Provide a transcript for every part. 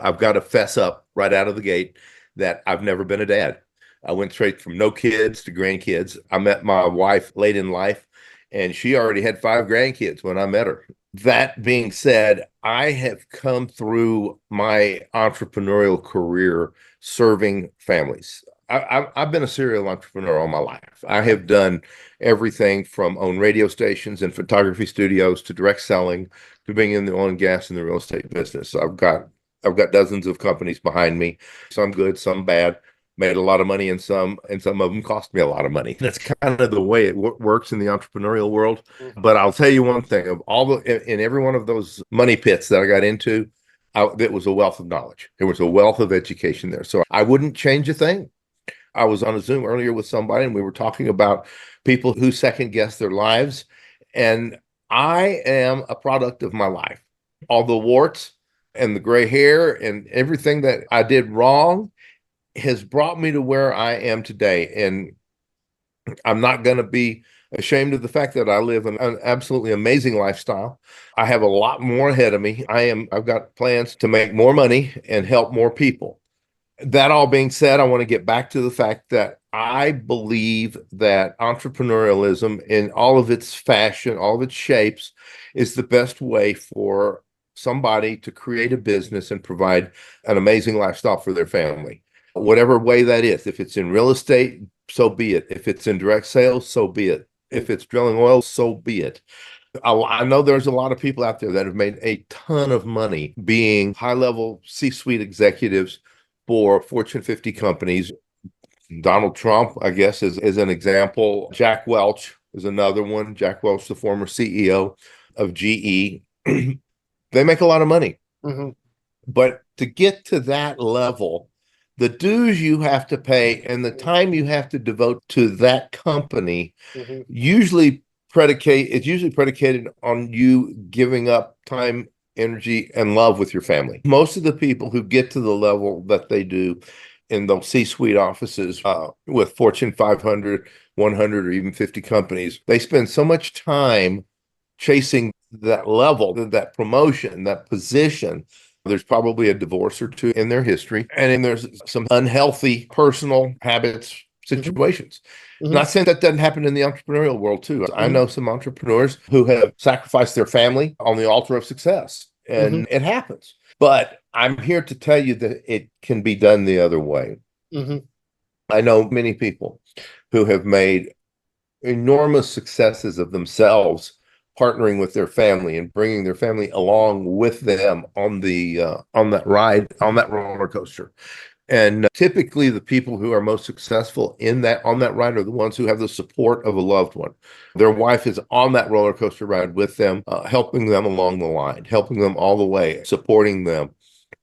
I've got to fess up right out of the gate that I've never been a dad. I went straight from no kids to grandkids. I met my wife late in life, and she already had 5 grandkids when I met her. That being said, I have come through my entrepreneurial career serving families. I've been a serial entrepreneur all my life. I have done everything from own radio stations and photography studios to direct selling to being in the oil and gas and the real estate business. So I've got dozens of companies behind me. Some good, some bad. Made a lot of money, and some of them cost me a lot of money. That's kind of the way it works in the entrepreneurial world. But I'll tell you one thing: of all in every one of those money pits that I got into, it was a wealth of knowledge. There was a wealth of education there. So I wouldn't change a thing. I was on a Zoom earlier with somebody, and we were talking about people who second guess their lives. And I am a product of my life. All the warts and the gray hair and everything that I did wrong has brought me to where I am today. And I'm not going to be ashamed of the fact that I live an absolutely amazing lifestyle. I have a lot more ahead of me. I've got plans to make more money and help more people. That all being said, I want to get back to the fact that I believe that entrepreneurialism in all of its fashion, all of its shapes, is the best way for somebody to create a business and provide an amazing lifestyle for their family. Whatever way that is. If it's in real estate, so be it. If it's in direct sales, so be it. If it's drilling oil, so be it. I know there's a lot of people out there that have made a ton of money being high-level C-suite executives for Fortune 50 companies. Donald Trump, I guess, is an example. Jack Welch is another one. Jack Welch, the former CEO of GE. They make a lot of money. Mm-hmm. But to get to that level, the dues you have to pay and the time you have to devote to that company usually predicated on you giving up time, energy, and love with your family. Most of the people who get to the level that they do in those C-suite offices with Fortune 500, 100, or even 50 companies, they spend so much time chasing that level, that promotion, that position. There's probably a divorce or two in their history, and then there's some unhealthy personal habits, situations. Mm-hmm. Not saying that doesn't happen in the entrepreneurial world too. I know some entrepreneurs who have sacrificed their family on the altar of success, and it happens. But I'm here to tell you that it can be done the other way. I know many people who have made enormous successes of themselves partnering with their family and bringing their family along with them on that ride, on that roller coaster. And typically the people who are most successful on that ride are the ones who have the support of a loved one. Their wife is on that roller coaster ride with them, helping them along the line, helping them all the way, supporting them,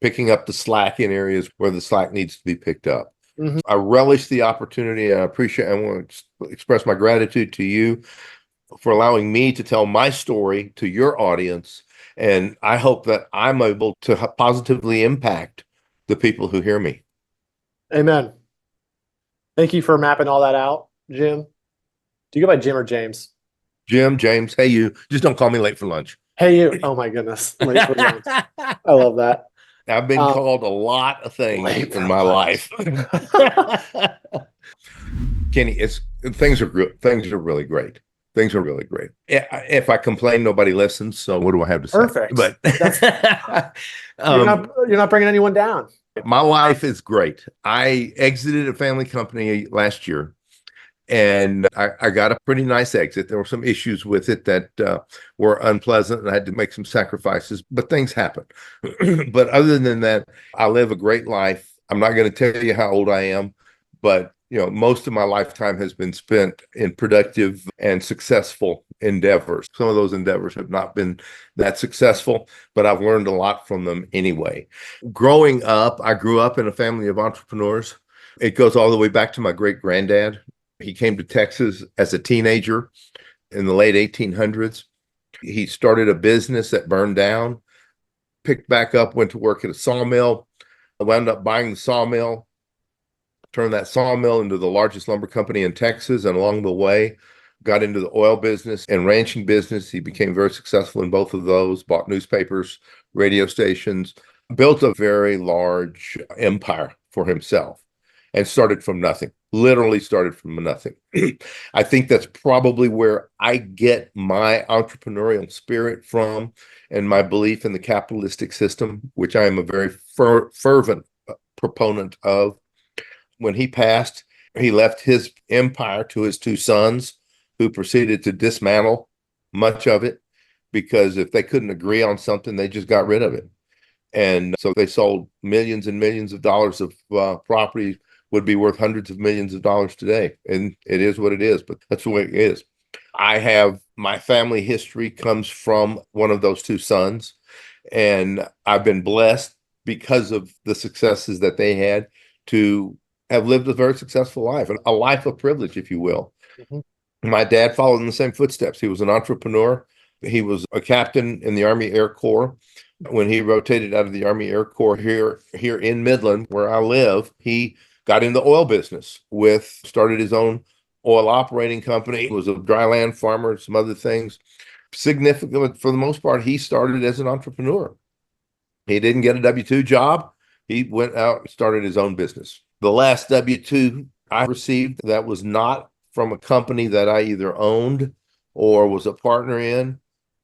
picking up the slack in areas where the slack needs to be picked up. I relish the opportunity, and I want to express my gratitude to you for allowing me to tell my story to your audience. And I hope that I'm able to positively impact the people who hear me. Amen. Thank you for mapping all that out, Jim. Do you go by Jim or James? Jim, James, hey you. Just don't call me late for lunch. Hey you. Oh my goodness. Late for lunch. I love that. I've been called a lot of things in my life. Kenny, things are really great. Things are really great. If I complain, nobody listens. So what do I have to say? Perfect. But you're not bringing anyone down. My life is great. I exited a family company last year, and I got a pretty nice exit. There were some issues with it that were unpleasant, and I had to make some sacrifices, but things happen. But other than that, I live a great life. I'm not going to tell you how old I am, but most of my lifetime has been spent in productive and successful endeavors. Some of those endeavors have not been that successful, but I've learned a lot from them anyway. Growing up, I grew up in a family of entrepreneurs. It goes all the way back to my great granddad. He came to Texas as a teenager in the late 1800s. He started a business that burned down, picked back up, went to work at a sawmill, wound up buying the sawmill, turned that sawmill into the largest lumber company in Texas, and along the way got into the oil business and ranching business. He became very successful in both of those, bought newspapers, radio stations, built a very large empire for himself and started from nothing, literally started from nothing. I think that's probably where I get my entrepreneurial spirit from and my belief in the capitalistic system, which I am a very fervent proponent of. When he passed, he left his empire to his two sons, who proceeded to dismantle much of it because if they couldn't agree on something, they just got rid of it. And so they sold millions and millions of dollars of property would be worth hundreds of millions of dollars today. And it is what it is, but that's the way it is. I have my family history comes from one of those two sons, and I've been blessed because of the successes that they had to have lived a very successful life, a life of privilege, if you will. Mhm. My dad followed in the same footsteps. He was an entrepreneur. He was a captain in the Army Air Corps. When he rotated out of the Army Air Corps here in Midland, where I live, he got in the oil business started his own oil operating company, was a dry land farmer, some other things. Significant for the most part, he started as an entrepreneur. He didn't get a W-2 job. He went out and started his own business. The last W-2 I received that was not from a company that I either owned or was a partner in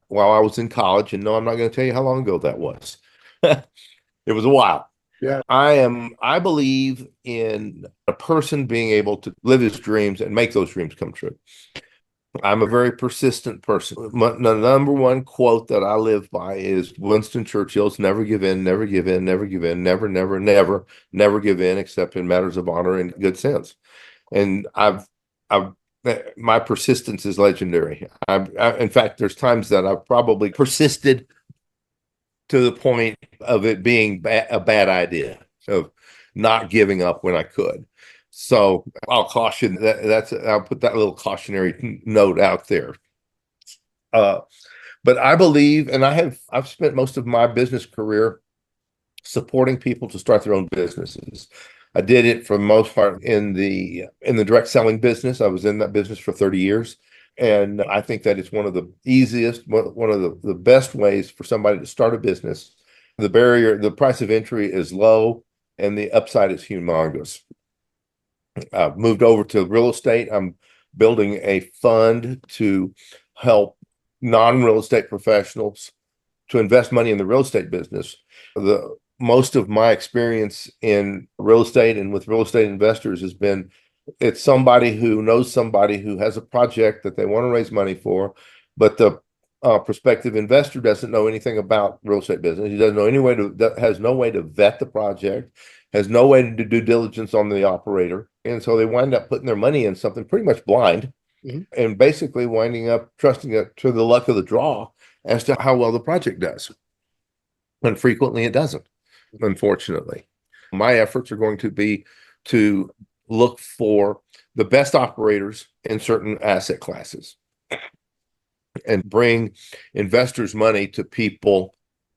while I was in college. And no, I'm not going to tell you how long ago that was. It was a while. Yeah. I believe in a person being able to live his dreams and make those dreams come true. I'm a very persistent person. The number one quote that I live by is Winston Churchill's never give in, never give in, never give in, never, never, never, never give in, except in matters of honor and good sense. And I've, my persistence is legendary. In fact, there's times that I've probably persisted to the point of it being a bad idea, of not giving up when I could. So I'll caution I'll put that little cautionary note out there. But I believe, and I've spent most of my business career supporting people to start their own businesses. I did it for the most part in the direct selling business. I was in that business for 30 years. And I think that it's one of the easiest, one of the best ways for somebody to start a business. The price of entry is low and the upside is humongous. I've moved over to real estate. I'm building a fund to help non-real estate professionals to invest money in the real estate business. Most of my experience in real estate and with real estate investors has been it's somebody who knows somebody who has a project that they want to raise money for, but the prospective investor doesn't know anything about real estate business. He doesn't know has no way to vet the project, has no way to do due diligence on the operator. And so they wind up putting their money in something pretty much blind and basically winding up trusting it to the luck of the draw as to how well the project does. And frequently it doesn't, unfortunately. My efforts are going to be to look for the best operators in certain asset classes and bring investors' money to people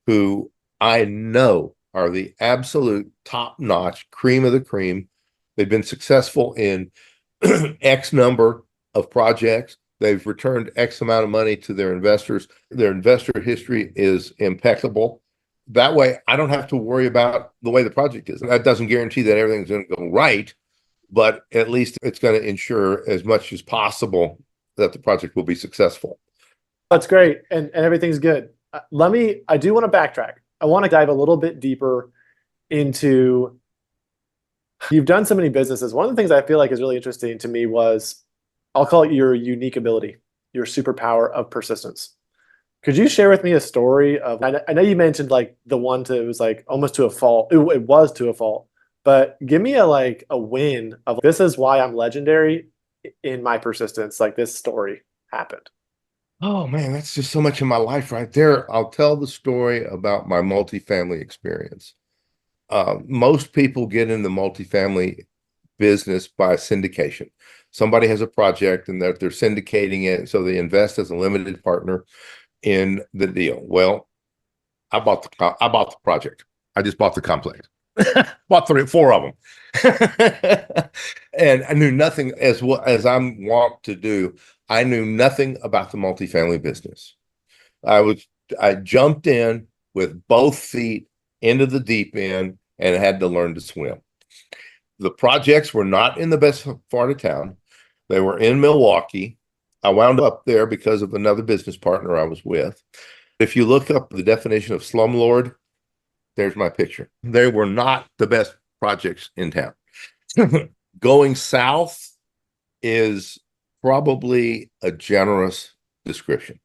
who I know are the absolute top-notch cream of the cream. They've been successful in X number of projects. They've returned X amount of money to their investors. Their investor history is impeccable. That way, I don't have to worry about the way the project is. That doesn't guarantee that everything's going to go right, but at least it's going to ensure as much as possible that the project will be successful. That's great. And everything's good. I do want to backtrack. I want to dive a little bit deeper into, you've done so many businesses. One of the things I feel like is really interesting to me was, I'll call it your unique ability, your superpower of persistence. Could you share with me a story of, I know you mentioned like the one to, it was like almost to a fault. It was to a fault, but give me a win of this is why I'm legendary in my persistence. Like this story happened. Oh man, that's just so much of my life right there. I'll tell the story about my multifamily experience. Most people get in the multifamily business by syndication. Somebody has a project and they're syndicating it, so they invest as a limited partner in the deal. Well, I bought the project. I just bought the complex. Bought 4 of them. And I knew nothing, as I'm wont to do. I knew nothing about the multifamily business. I jumped in with both feet into the deep end and had to learn to swim. The projects were not in the best part of town. They were in Milwaukee. I wound up there because of another business partner I was with. If you look up the definition of slumlord, there's my picture. They were not the best projects in town. Going south is probably a generous description,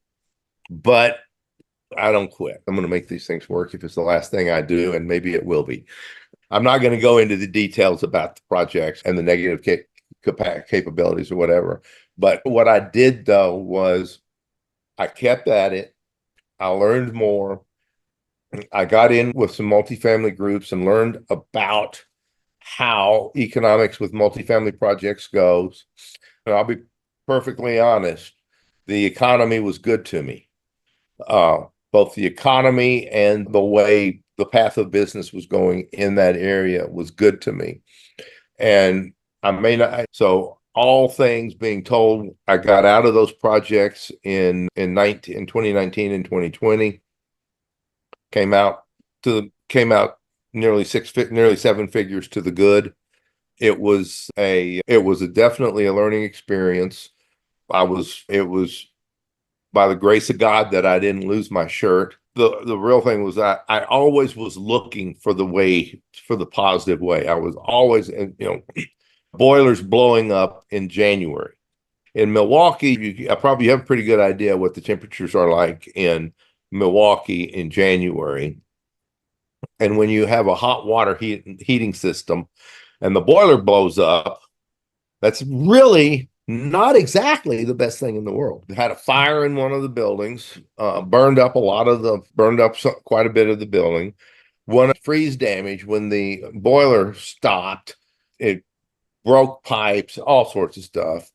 but I don't quit. I'm going to make these things work if it's the last thing I do, and maybe it will be. I'm not going to go into the details about the projects and the negative capabilities or whatever. But what I did, though, was I kept at it. I learned more. I got in with some multifamily groups and learned about how economics with multifamily projects goes. And I'll be perfectly honest, the economy was good to me. Both the economy and the way the path of business was going in that area was good to me. And I may not, so all things being told, I got out of those projects in 2019 and 2020, came out nearly seven figures to the good. It was definitely a learning experience. It was by the grace of God that I didn't lose my shirt. The real thing was that I always was looking for the positive way. I was always, boilers blowing up in January. In Milwaukee, I probably have a pretty good idea what the temperatures are like in Milwaukee in January. And when you have a hot water heating system and the boiler blows up, that's really not exactly the best thing in the world. We had a fire in one of the buildings, burned up quite a bit of the building. One freeze damage when the boiler stopped, it broke pipes, all sorts of stuff.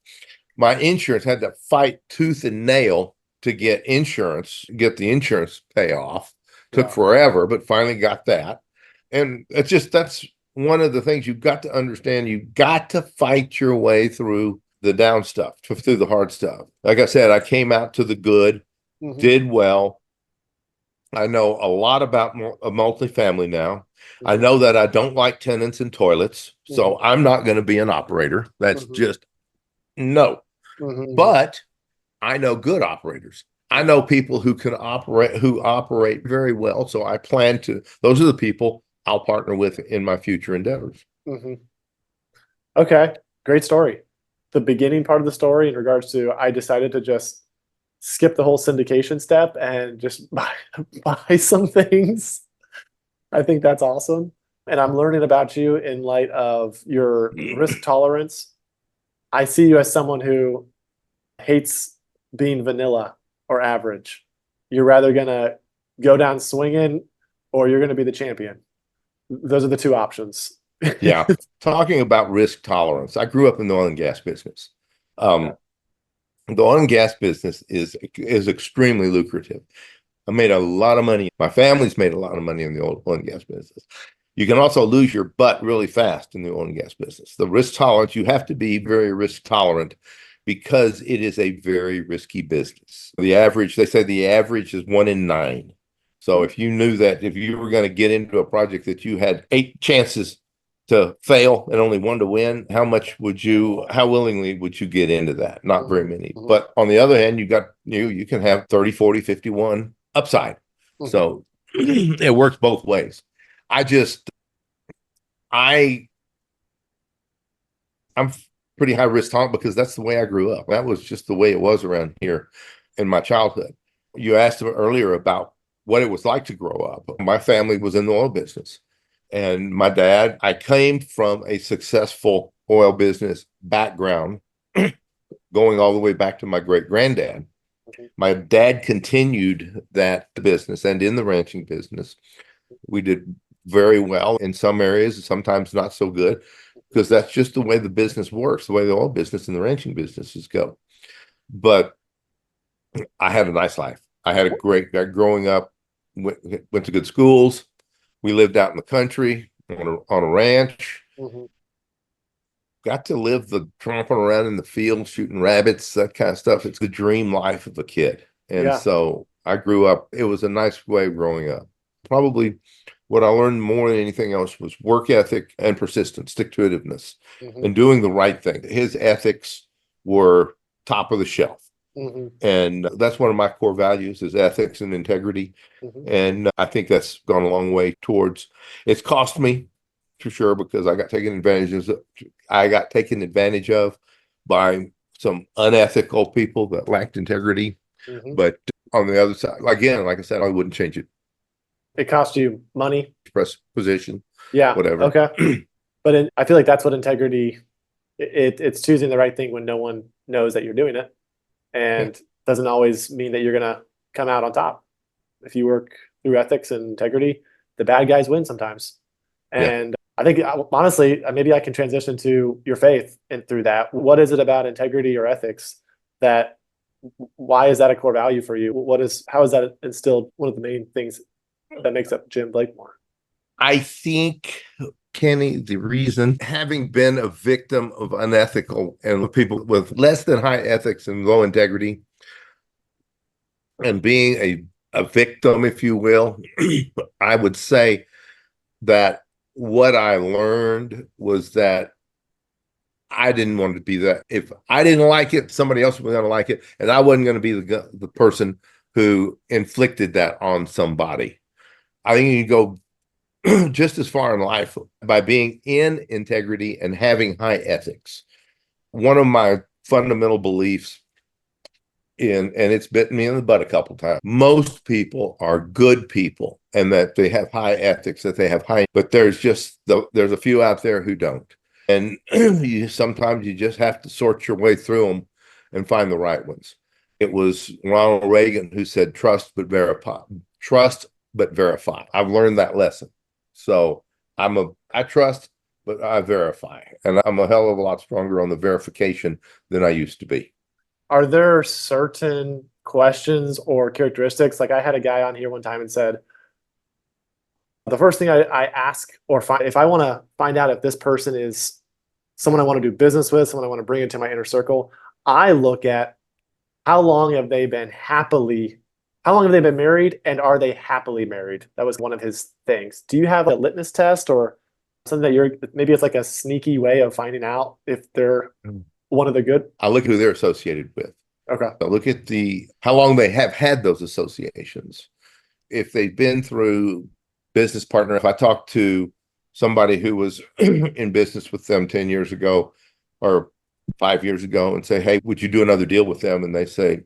My insurance had to fight tooth and nail to get the insurance payoff. Took forever, but finally got that. And that's one of the things you've got to understand. You've got to fight your way through the down stuff, through the hard stuff. Like I said, I came out to the good, did well. I know a lot about a multifamily now. I know that I don't like tenants and toilets, so I'm not going to be an operator. That's just no. But I know good operators. I know people who operate very well. So those are the people I'll partner with in my future endeavors. Okay. Great story. The beginning part of the story in regards to, I decided to just skip the whole syndication step and just buy some things. I think that's awesome. And I'm learning about you in light of your risk tolerance. I see you as someone who hates being vanilla or average. You're rather going to go down swinging or you're going to be the champion. Those are the two options. Yeah. Talking about risk tolerance, I grew up in the oil and gas business. The oil and gas business is extremely lucrative. I made a lot of money. My family's made a lot of money in the oil and gas business. You can also lose your butt really fast in the oil and gas business. The risk tolerance, you have to be very risk tolerant because it is a very risky business. They say the average is 1 in 9. So if you knew that if you were going to get into a project that you had 8 chances to fail and only 1 to win, how willingly would you get into that? Not very many. But on the other hand, you can have 30, 40, 51 upside. So it works both ways. I'm pretty high risk tolerant because that's the way I grew up. That was just the way it was around here in my childhood. You asked earlier about what it was like to grow up. My family was in the oil business. And my dad, I came from a successful oil business background, going all the way back to my great granddad. My dad continued that business and in the ranching business. We did very well in some areas, sometimes not so good, because that's just the way the business works, the way the oil business and the ranching businesses go. But I had a nice life. I had a great growing up, went to good schools. We lived out in the country on a ranch. Got to live the tromping around in the field, shooting rabbits, that kind of stuff. It's the dream life of a kid. And so I grew up, it was a nice way of growing up. Probably what I learned more than anything else was work ethic and persistence, stick-to-itiveness, Hmm. and doing the right thing. His ethics were top of the shelf. Hmm. And that's one of my core values is ethics and integrity. Hmm. And I think that's gone a long way towards it's cost me for sure because I got taken advantage of by some unethical people that lacked integrity. Hmm. But on the other side, again, like I said, I wouldn't change it. It cost you money. Press position, Yeah. whatever. Okay. But I feel like that's what integrity, it's choosing the right thing when no one knows that you're doing it, Yeah. and doesn't always mean that you're going to come out on top. If you work through ethics and integrity, the bad guys win sometimes. Yeah. And I think honestly, maybe I can transition to your faith and through that. What is it about integrity or ethics that, why is that a core value for you? How is that instilled one of the main things that makes up Jim Blakemore? I think, Kenny, the reason having been a victim of unethical and people with less than high ethics and low integrity and being a victim, if you will, I would say that what I learned was that I didn't want to be that. If I didn't like it, somebody else was going to like it, and I wasn't going to be the person who inflicted that on somebody. I think you go just as far in life by being in integrity and having high ethics. One of my fundamental beliefs and it's bitten me in the butt a couple times. Most people are good people and that they have high ethics, that they have high, but there's a few out there who don't. And sometimes you just have to sort your way through them and find the right ones. It was Ronald Reagan who said, trust but verify. Trust but verify. I've learned that lesson. So I trust, but I verify. And I'm a hell of a lot stronger on the verification than I used to be. Are there certain questions or characteristics? Like I had a guy on here one time and said, the first thing I ask or find, if I want to find out if this person is someone I want to do business with, someone I want to bring into my inner circle, I look at how long have they been happily, how long have they been married and are they happily married? That was one of his things. Do you have a litmus test or something that maybe it's like a sneaky way of finding out if they're one of the good? I look at who they're associated with. Okay. I look at how long they have had those associations. If they've been through business partner, if I talk to somebody who was in business with them 10 years ago or 5 years ago and say, hey, would you do another deal with them? And they say,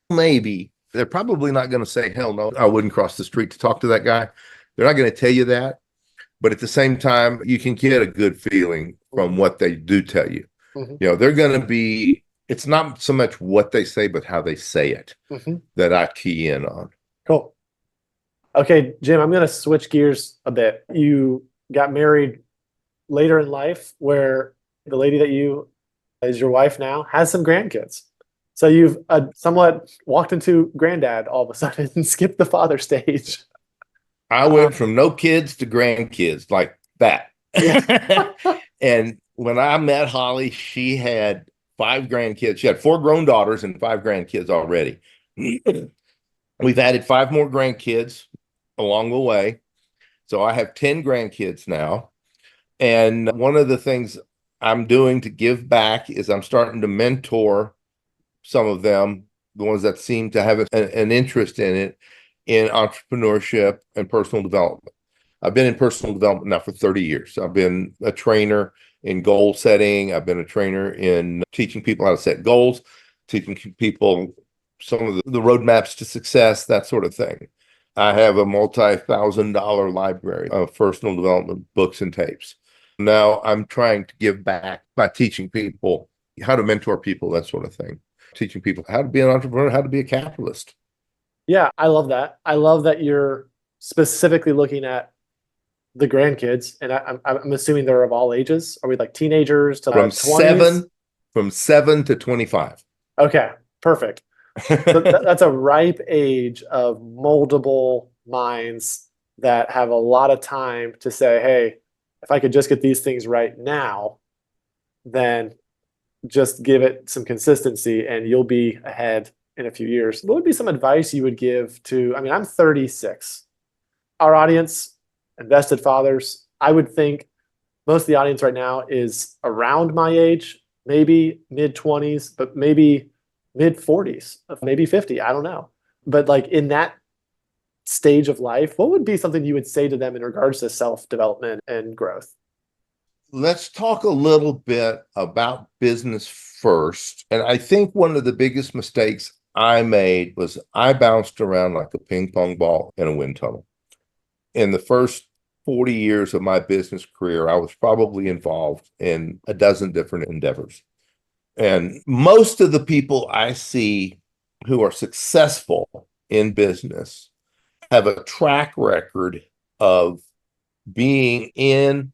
maybe. They're probably not going to say, hell no, I wouldn't cross the street to talk to that guy. They're not going to tell you that. But at the same time, you can get a good feeling from what they do tell you. Mm-hmm. You know, they're going to be, it's not so much what they say, but how they say it that I key in on. Cool. Okay, Jim, I'm going to switch gears a bit. You got married later in life where the lady that you is your wife now has some grandkids. So you've somewhat walked into granddad all of a sudden and skipped the father stage. I went from no kids to grandkids like that. Yeah. And when I met Holly, she had 5 grandkids. She had 4 grown daughters and 5 grandkids already. We've added 5 more grandkids along the way. So I have 10 grandkids now. And one of the things I'm doing to give back is I'm starting to mentor some of them, the ones that seem to have an interest in it, in entrepreneurship and personal development. I've been in personal development now for 30 years. I've been a trainer in goal setting. I've been a trainer in teaching people how to set goals, teaching people some of the roadmaps to success, that sort of thing. I have a multi-$1,000 library of personal development books and tapes. Now I'm trying to give back by teaching people how to mentor people, that sort of thing. Teaching people how to be an entrepreneur, how to be a capitalist. Yeah, I love that. I love that you're specifically looking at the grandkids, and I'm assuming they're of all ages. Are we like teenagers to From 20s? from 7 to 25. Okay, perfect. So that's a ripe age of moldable minds that have a lot of time to say, hey, if I could just get these things right now, then just give it some consistency and you'll be ahead in a few years. What would be some advice you would give to, I mean, I'm 36. Our audience, invested fathers. I would think most of the audience right now is around my age, maybe mid 20s, but maybe mid 40s, maybe 50. I don't know. But like in that stage of life, what would be something you would say to them in regards to self-development and growth? Let's talk a little bit about business first. And I think one of the biggest mistakes I made was I bounced around like a ping pong ball in a wind tunnel. In the first 40 years of my business career, I was probably involved in a dozen different endeavors. And most of the people I see who are successful in business have a track record of being in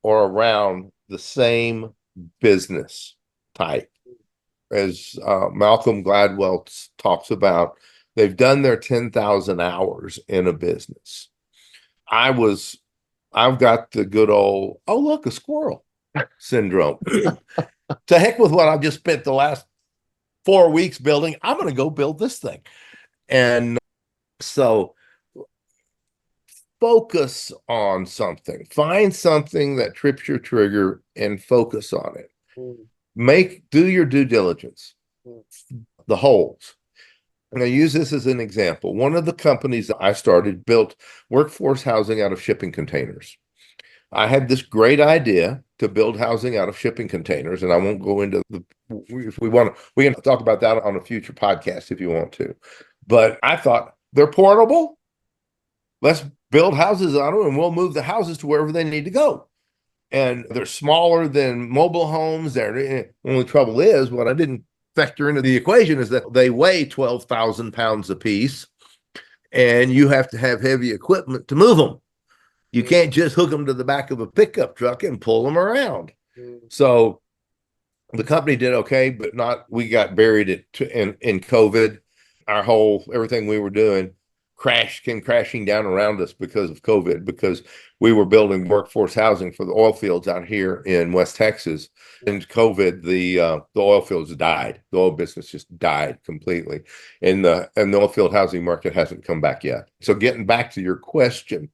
or around the same business type. As Malcolm Gladwell talks about, they've done their 10,000 hours in a business. I've got the good old, oh, look, a squirrel syndrome. To heck with what I've just spent the last 4 weeks building. I'm going to go build this thing. And so focus on something, find something that trips your trigger and focus on it. Do your due diligence, the holes. And I use this as an example. One of the companies that I started built workforce housing out of shipping containers. I had this great idea to build housing out of shipping containers, and I won't go into if we want to, we can talk about that on a future podcast if you want to. But I thought they're portable. Let's build houses on them and we'll move the houses to wherever they need to go. And they're smaller than mobile homes. The only trouble is, what I didn't factor into the equation is that they weigh 12,000 pounds a piece, and you have to have heavy equipment to move them. You can't just hook them to the back of a pickup truck and pull them around. So the company did okay, but we got buried in COVID. Everything we were doing came crashing down around us because of COVID, because we were building workforce housing for the oil fields out here in West Texas. And COVID, the oil fields died. The oil business just died completely. And the oil field housing market hasn't come back yet. So getting back to your question,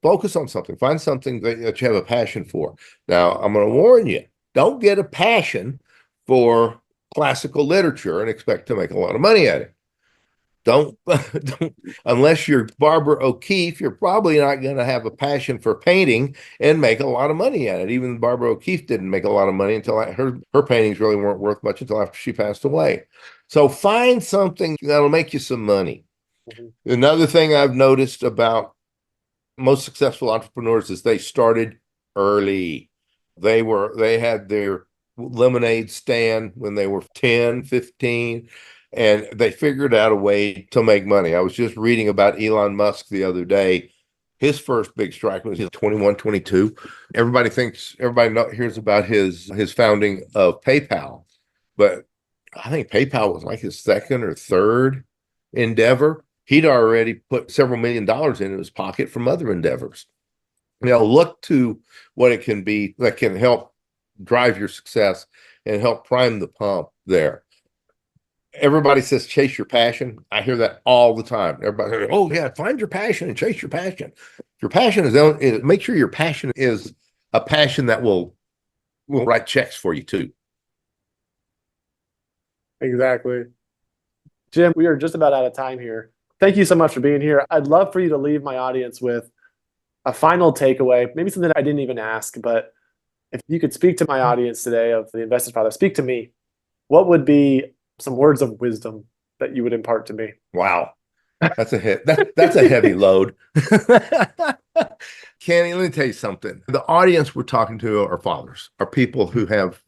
focus on something. Find something that you have a passion for. Now, I'm going to warn you, don't get a passion for classical literature and expect to make a lot of money at it. Don't unless you're Barbara O'Keeffe, you're probably not going to have a passion for painting and make a lot of money at it. Even Barbara O'Keeffe didn't make a lot of money until her paintings really weren't worth much until after she passed away. So find something that'll make you some money. Another thing I've noticed about most successful entrepreneurs is they started early. They had their lemonade stand when they were 10, 15. And they figured out a way to make money. I was just reading about Elon Musk the other day. His first big strike was 21, 22. Everybody hears about his founding of PayPal, but I think PayPal was like his second or third endeavor. He'd already put several $1 million in his pocket from other endeavors. Look to what it can be that can help drive your success and help prime the pump there. Everybody says chase your passion. I hear that all the time. Everybody says, oh yeah, find your passion and chase your passion. Your passion make sure your passion is a passion that will write checks for you too. Exactly. Jim, we are just about out of time here. Thank you so much for being here. I'd love for you to leave my audience with a final takeaway, maybe something I didn't even ask, but if you could speak to my audience today of the Invested Father, speak to me, what would be some words of wisdom that you would impart to me? Wow. That's a heavy load. Kenny, let me tell you something. The audience we're talking to are fathers, are people who have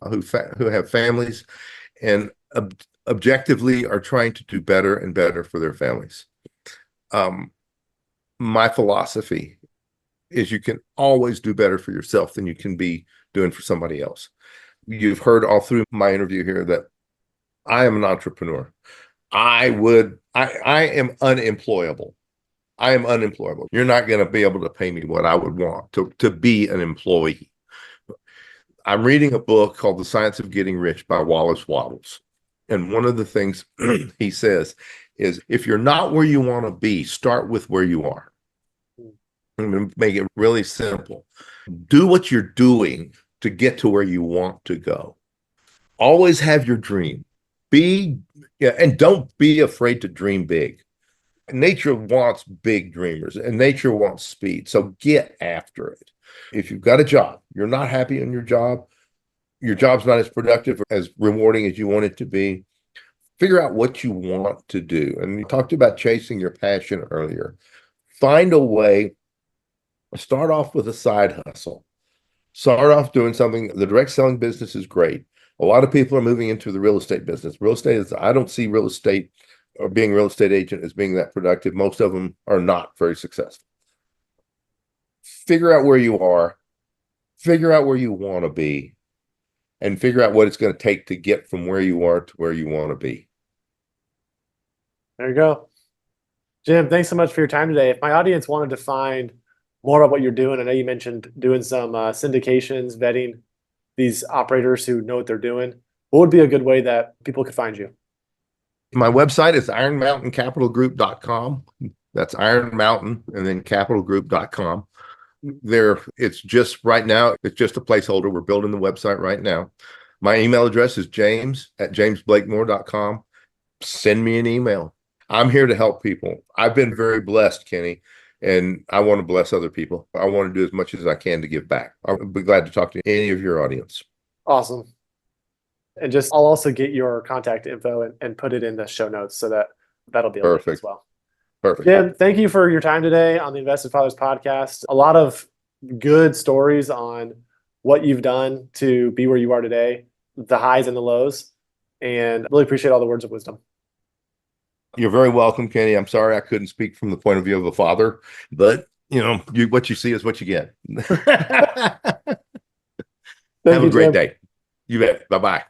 families and objectively are trying to do better and better for their families. My philosophy is you can always do better for yourself than you can be doing for somebody else. You've heard all through my interview here that I am an entrepreneur. I am unemployable. I am unemployable. You're not going to be able to pay me what I would want to be an employee. I'm reading a book called The Science of Getting Rich by Wallace Wattles. And one of the things he says is, if you're not where you want to be, start with where you are. I'm going to make it really simple. Do what you're doing to get to where you want to go. Always have your dream. Be, yeah, and don't be afraid to dream big. Nature wants big dreamers and nature wants speed. So get after it. If you've got a job, you're not happy in your job's not as productive, as rewarding as you want it to be. Figure out what you want to do. And you talked about chasing your passion earlier. Find a way, start off with a side hustle. Start off doing something. The direct selling business is great. A lot of people are moving into the real estate business. Real estate is, I don't see real estate or being a real estate agent as being that productive. Most of them are not very successful. Figure out where you are, figure out where you want to be, and figure out what it's going to take to get from where you are to where you want to be. There you go. Jim, thanks so much for your time today. If my audience wanted to find more about what you're doing, I know you mentioned doing some syndications, vetting these operators who know what they're doing. What would be a good way that people could find you? My website is ironmountaincapitalgroup.com. That's Iron Mountain and then capitalgroup.com. There, it's just right now, it's just a placeholder. We're building the website right now. My email address is james@jamesblakemore.com. Send me an email. I'm here to help people. I've been very blessed, Kenny, and I want to bless other people. I want to do as much as I can to give back. I'll be glad to talk to any of your audience. Awesome. And just, I'll also get your contact info and put it in the show notes so that that'll be a link as well. Perfect. Jim, thank you for your time today on the Invested Fathers podcast. A lot of good stories on what you've done to be where you are today, the highs and the lows, and really appreciate all the words of wisdom. You're very welcome, Kenny. I'm sorry I couldn't speak from the point of view of a father, but what you see is what you get. Have a great day. You bet. Bye-bye.